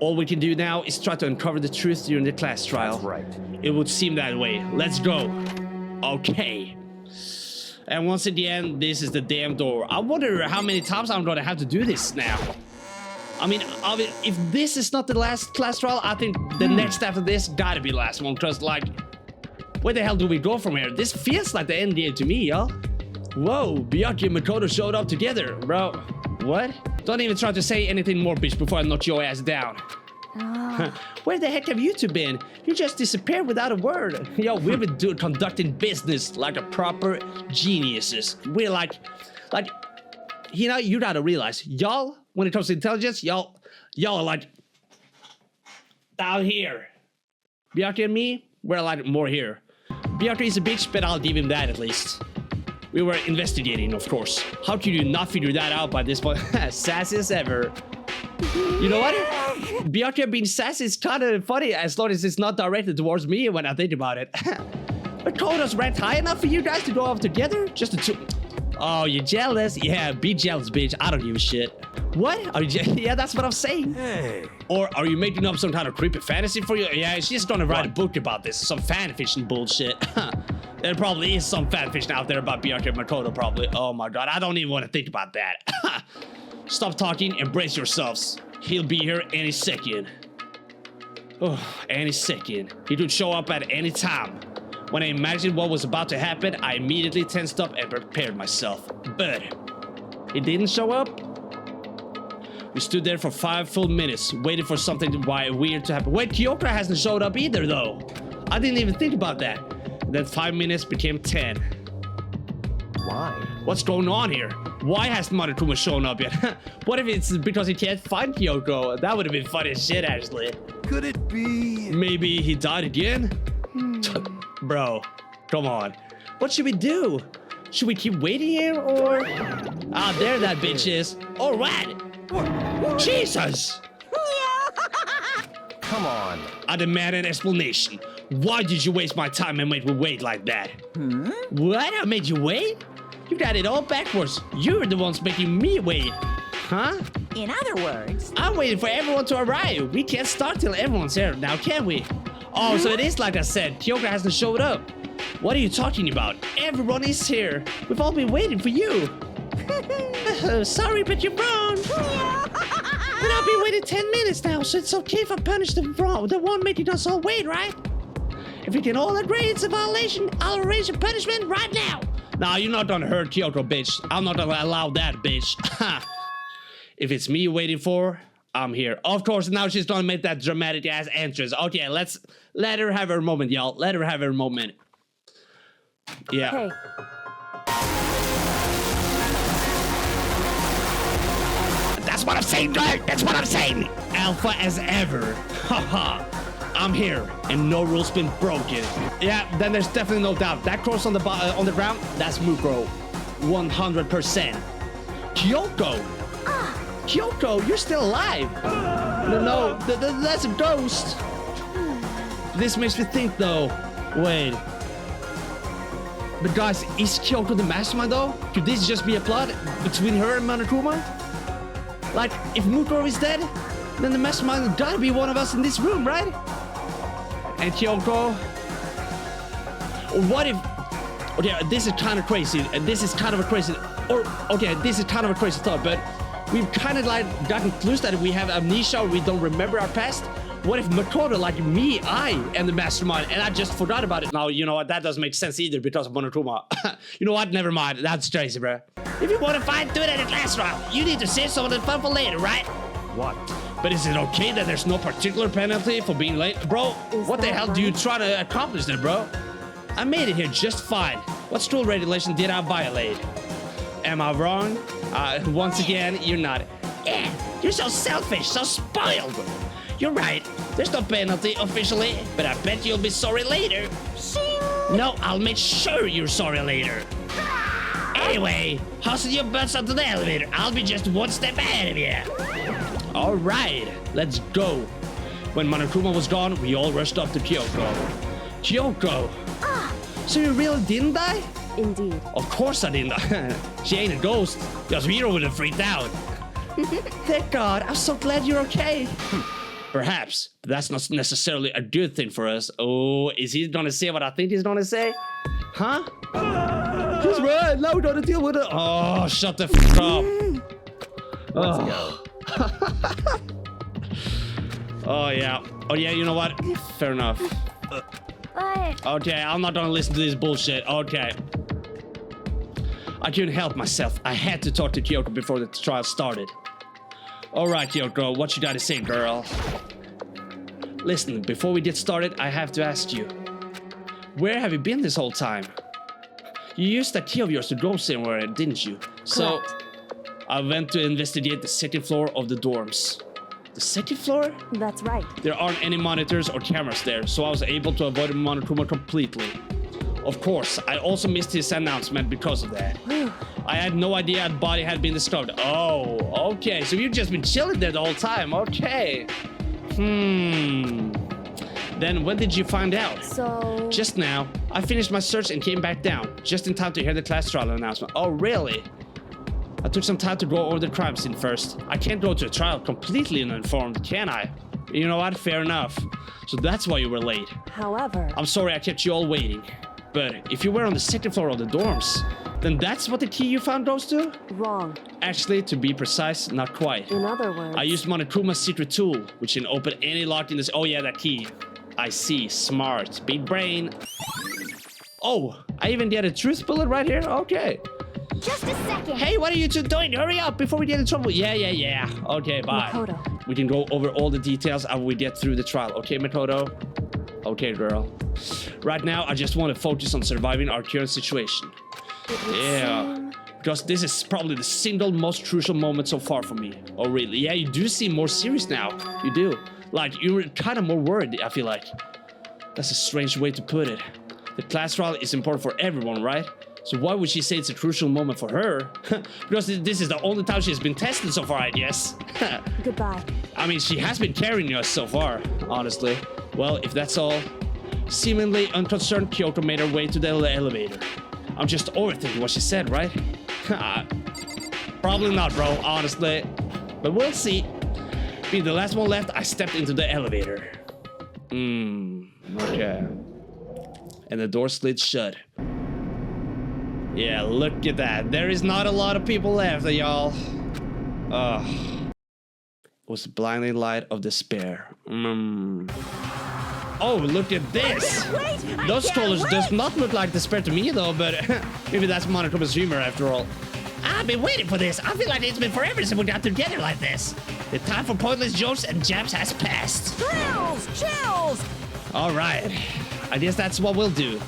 All we can do now is try to uncover the truth during the class trial. That's right. It would seem that way. Let's go. Okay. And once again, this is the damn door. I wonder how many times I'm gonna have to do this now. I mean, if this is not the last class trial, I think the next after this gotta be the last one, because, like, where the hell do we go from here? This feels like the end game to me, y'all. Whoa, Bjarke and Makoto showed up together, bro. What? Don't even try to say anything more, bitch, before I knock your ass down. Where the heck have you two been? You just disappeared without a word. Yo, we've been conducting business like a proper geniuses. We're like, you know, you gotta realize, y'all, when it comes to intelligence, y'all are like, down here. Bjarke and me, we're like more here. Bjarke is a bitch, but I'll give him that at least. We were investigating, of course. How could you not figure that out by this point? Sassy as ever. You know what? Bjarke being sassy is kind of funny as long as it's not directed towards me when I think about it. But Kodo's ranked high enough for you guys to go off together? Just to... Oh, you're jealous? Yeah, be jealous, bitch. I don't give a shit. What? Are you yeah, that's what I'm saying. Hey. Or are you making up some kind of creepy fantasy for you? Yeah, she's gonna write a book about this. Some fanfiction bullshit. There probably is some fanfiction out there about Bjarke and Makoto, probably. Oh my god, I don't even want to think about that. Stop talking and brace yourselves. He'll be here any second. Oh, any second. He could show up at any time. When I imagined what was about to happen, I immediately tensed up and prepared myself. But he didn't show up. We stood there for 5 full minutes, waiting for something weird to happen. Wait, Kyoko hasn't showed up either, though. I didn't even think about that. And then 5 minutes became 10. Why? What's going on here? Why hasn't Monokuma shown up yet? What if it's because he can't find Kyoko? That would have been funny as shit, actually. Could it be? Maybe he died again? Bro, come on. What should we do? Should we keep waiting here or? Ah, there that bitch is. All right. Jesus. Come on. I demand an explanation. Why did you waste my time and make me wait like that? What? I made you wait? You got it all backwards. You're the ones making me wait. Huh? In other words, I'm waiting for everyone to arrive. We can't start till everyone's here now, can we? Oh, so it is like I said. Kyoko hasn't showed up. What are you talking about? Everyone is here. We've all been waiting for you. Sorry, but you're wrong. But I've been waiting 10 minutes now, so it's okay if I punish the one making us all wait, right? If we can all agree it's a violation, I'll arrange a punishment right now. Nah, you're not gonna hurt Kyoko, bitch. I'm not gonna allow that, bitch. If it's me you're waiting for, I'm here. Of course, now she's gonna make that dramatic ass entrance. Okay, let's let her have her moment, y'all. Let her have her moment. Yeah. hey, That's what I'm saying, right? That's what I'm saying. Alpha as ever. Haha. I'm here, and no rules been broken. Yeah, then there's definitely no doubt. That cross on the ground, that's Mukuro. 100%. Kyoko! Kyoko, you're still alive! No, that's a ghost! This makes me think, though. Wait. But guys, is Kyoko the mastermind, though? Could this just be a plot between her and Monokuma? Like, if Mukuro is dead, then the mastermind gotta be one of us in this room, right? And Kyoko. What if? Okay, this is kind of crazy. This is kind of a crazy. Or okay, this is kind of a crazy thought. But we've kind of like gotten clues that we have amnesia or we don't remember our past. What if Makoto, like me, I am the mastermind, and I just forgot about it? Now you know what? That doesn't make sense either because of Monokuma. You know what? Never mind. That's crazy, bro. If you want to fight, do it at the last round. You need to save some of the fun for later, right? What? But is it okay that there's no particular penalty for being late? Bro, what the hell do you try to accomplish there, bro? I made it here just fine. What rule regulation did I violate? Am I wrong? Once again, you're not. You're so selfish, so spoiled. You're right. There's no penalty officially, but I bet you'll be sorry later. No, I'll make sure you're sorry later. Anyway, hustle your butts onto the elevator. I'll be just one step ahead of you. All right, let's go. When Monokuma was gone, we all rushed up to Kyoko. Kyoko! So you really didn't die? indeed. Of course I didn't. She ain't a ghost, because we would have freaked out. Thank God, I'm so glad you're okay. Perhaps, but that's not necessarily a good thing for us. Oh, is he gonna say what I think he's gonna say? Huh? He's right, now we gotta deal with it. Oh, shut the f up. Let's go. Oh yeah, you know what? Fair enough. What? Okay, I'm not gonna listen to this bullshit. Okay. I couldn't help myself. I had to talk to Kyoko before the trial started. Alright, Kyoko, what you gotta say, girl? Listen, before we get started, I have to ask you. Where have you been this whole time? You used that key of yours to go somewhere, didn't you? So, I went to investigate the second floor of the dorms. The second floor? That's right. There aren't any monitors or cameras there, so I was able to avoid Monokuma completely. Of course, I also missed his announcement because of that. I had no idea that body had been discovered. Oh, okay, so you've just been chilling there the whole time, okay. Then when did you find out? So... Just now. I finished my search and came back down, just in time to hear the class trial announcement. Oh, really? I took some time to go over the crime scene first. I can't go to a trial completely uninformed, can I? You know what? Fair enough. So that's why you were late. However... I'm sorry I kept you all waiting. But if you were on the second floor of the dorms, then that's what the key you found goes to? Wrong. Actually, to be precise, not quite. In other words... I used Monokuma's secret tool, which can open any lock in this... Oh yeah, that key. I see. Smart. Big brain. Oh, I even get a truth bullet right here? Okay. Just a second. Hey, what are you two doing? Hurry up before we get in trouble. Yeah. Okay, bye. Makoto. We can go over all the details after we get through the trial. Okay, Makoto? Okay, girl. Right now, I just want to focus on surviving our current situation. Yeah. Because this is probably the single most crucial moment so far for me. Oh, really? Yeah, you do seem more serious now. You do. Like, you're kind of more worried, I feel like. That's a strange way to put it. The class trial is important for everyone, right? So why would she say it's a crucial moment for her? Because this is the only time she's been tested so far, I guess. Goodbye. I mean, she has been carrying us so far, honestly. Well, if that's all, seemingly unconcerned, Kyoto made her way to the elevator. I'm just overthinking what she said, right? Probably not, bro, honestly. But we'll see. Being the last one left, I stepped into the elevator. Okay. And the door slid shut. Yeah, look at that. There is not a lot of people left, y'all. It was the blinding light of despair. Oh, look at this. Those strollers does not look like despair to me, though, but maybe that's Monotoma's humor after all. I've been waiting for this. I feel like it's been forever since we got together like this. The time for pointless jokes and jabs has passed. Chills! Chills! All right. I guess that's what we'll do.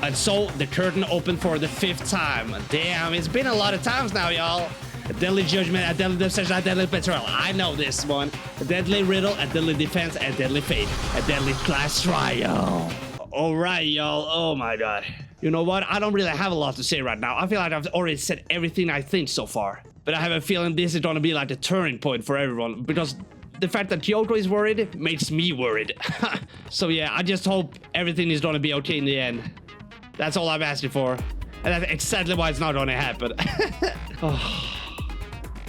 And so the curtain opened for the 5th time. Damn, it's been a lot of times now, y'all. A deadly judgment, a deadly obsession, a deadly betrayal. I know this one. A deadly riddle, a deadly defense, a deadly fate, a deadly class trial. All right, y'all. Oh my god. You know what? I don't really have a lot to say right now. I feel like I've already said everything I think so far. But I have a feeling this is gonna be like the turning point for everyone, because the fact that Kyoto is worried makes me worried. So yeah, I just hope everything is gonna be okay in the end. That's all I'm asking for. And that's exactly why it's not gonna happen.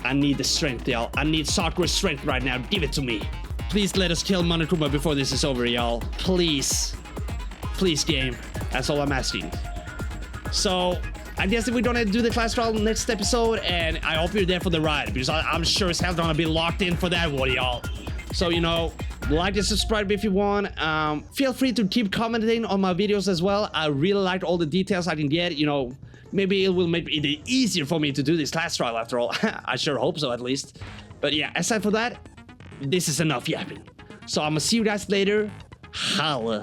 I need the strength, y'all. I need Sakura's strength right now. Give it to me. Please let us kill Monokuma before this is over, y'all. Please. Please, game. That's all I'm asking. So, I guess we're gonna do the class trial next episode, and I hope you're there for the ride, because I'm sure as hell gonna be locked in for that one, y'all. So, you know, like and subscribe if you want. Feel free to keep commenting on my videos as well. I really like all the details I can get, you know. Maybe it will make it easier for me to do this class trial after all. I sure hope so, at least. But yeah, aside from that, this is enough yapping. So I'm gonna see you guys later. Holla.